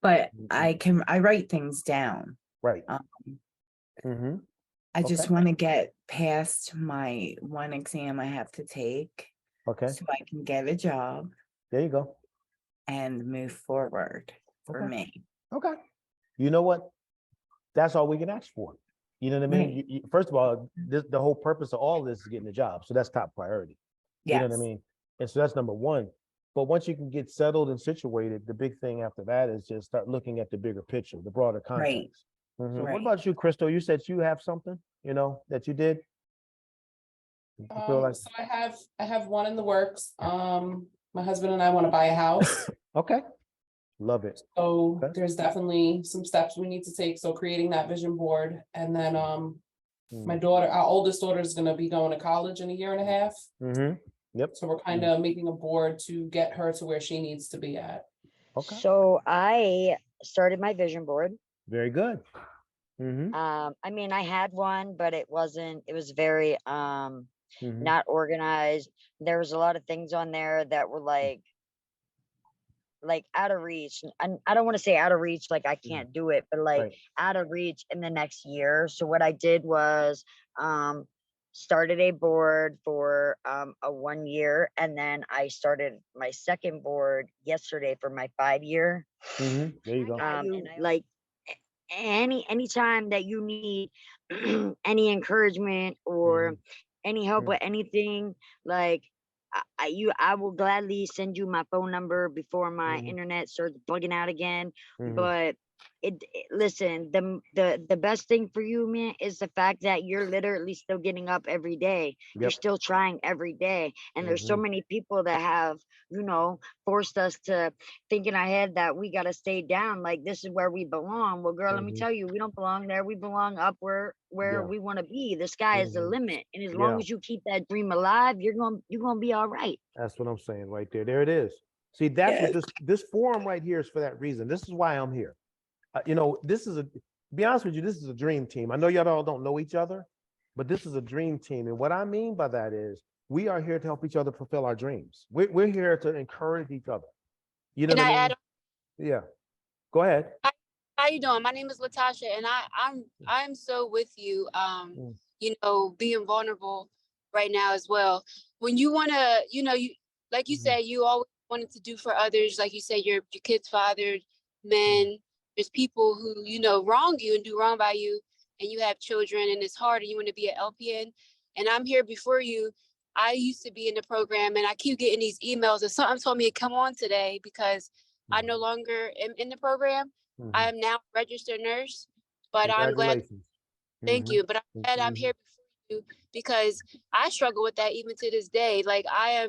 but Mhm. I write things down. Right. Um, Hmm. I Okay. just want to get past my one exam I have to take Okay. so I can get a job There you go. and move forward for Okay. me. Okay. You know what? That's all we can ask for. You know what I mean? Right. First of all, the whole purpose of all this is getting a job. So that's top priority. You know what I Yes. mean? And so that's number one. But once you can get settled and situated, the big thing after that is just start looking at the bigger picture, the broader Right. context. What Right. about you, Crystal? You said you have something, that you did. You feel like, So I have one in the works. My husband and I want to buy a house. okay, love it. So Okay. there's definitely some steps we need to take. So creating that vision board. And then my daughter, our oldest daughter, is gonna be going to college in a year and a half. Mm-hmm. Yep. So we're kind of making a board to get her to where she needs to be at. Okay. So I started my vision board. Very good. Mm-hmm. I mean, I had one, but it was very Mm-hmm. not organized. There was a lot of things on there that were like out of reach. And I don't want to say out of reach, like I can't do it, but like Right. out of reach in the next year. So what I did was started a board for a 1 year, and then I started my second board yesterday for my 5 year. Mm-hmm. There you go. And I like anytime that you need any encouragement or any help with anything, like I will gladly send you my phone number before my Mm-hmm. internet starts bugging out again. Mm-hmm. But listen, the best thing for you, man, is the fact that you're literally still getting up every day. You're Yep. still trying every day. And there's so many people that have, forced us to think in our head that we gotta stay down, like this is where we belong. Well, girl, let me tell you, we don't belong there. We belong up where Yeah. we want to be. The sky is the limit. And as long Yeah. as you keep that dream alive, you're gonna be all right. That's what I'm saying right there. There it is. See, that's what Yes. this forum right here is for that reason. This is why I'm here. This is to be honest with you, this is a dream team. I know y'all all don't know each other, but this is a dream team. And what I mean by that is we are here to help each other fulfill our dreams. We're here to encourage each other. You know Can what I I mean? add Yeah. Go ahead. How you doing? My name is Latasha, and I'm so with you. Being vulnerable right now as well. When you wanna, you like you said, you always wanted to do for others. Like you said, your kids' father, men. There's people who wrong you and do wrong by you, and you have children, and it's hard, and you want to be an LPN. And I'm here before you. I used to be in the program, and I keep getting these emails, and something told me to come on today because I no longer am in the program. I am now a registered nurse, but I'm glad. Congratulations. Thank you. But I'm glad I'm here before you because I struggle with that even to this day. Like I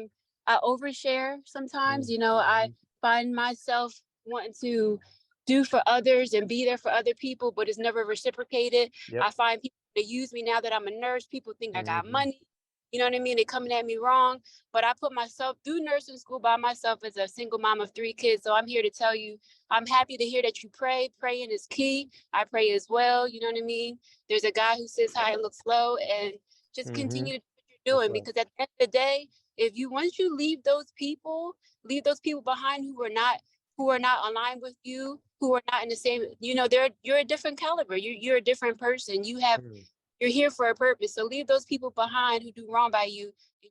overshare sometimes, I find myself wanting to do for others and be there for other people, but it's never reciprocated. Yep. I find people that use me now that I'm a nurse. People think I got money. You know what I mean? They're coming at me wrong, but I put myself through nursing school by myself as a single mom of 3 kids. So I'm here to tell you, I'm happy to hear that you pray. Praying is key. I pray as well. You know what I mean? There's a guy who sits high and looks low, and just continue to do what you're doing. Because at the end of the day, once you leave those people behind who are not aligned with you, who are not in the same, you're a different caliber. You're a different person. You're here for a purpose. So leave those people behind who do wrong by you, and you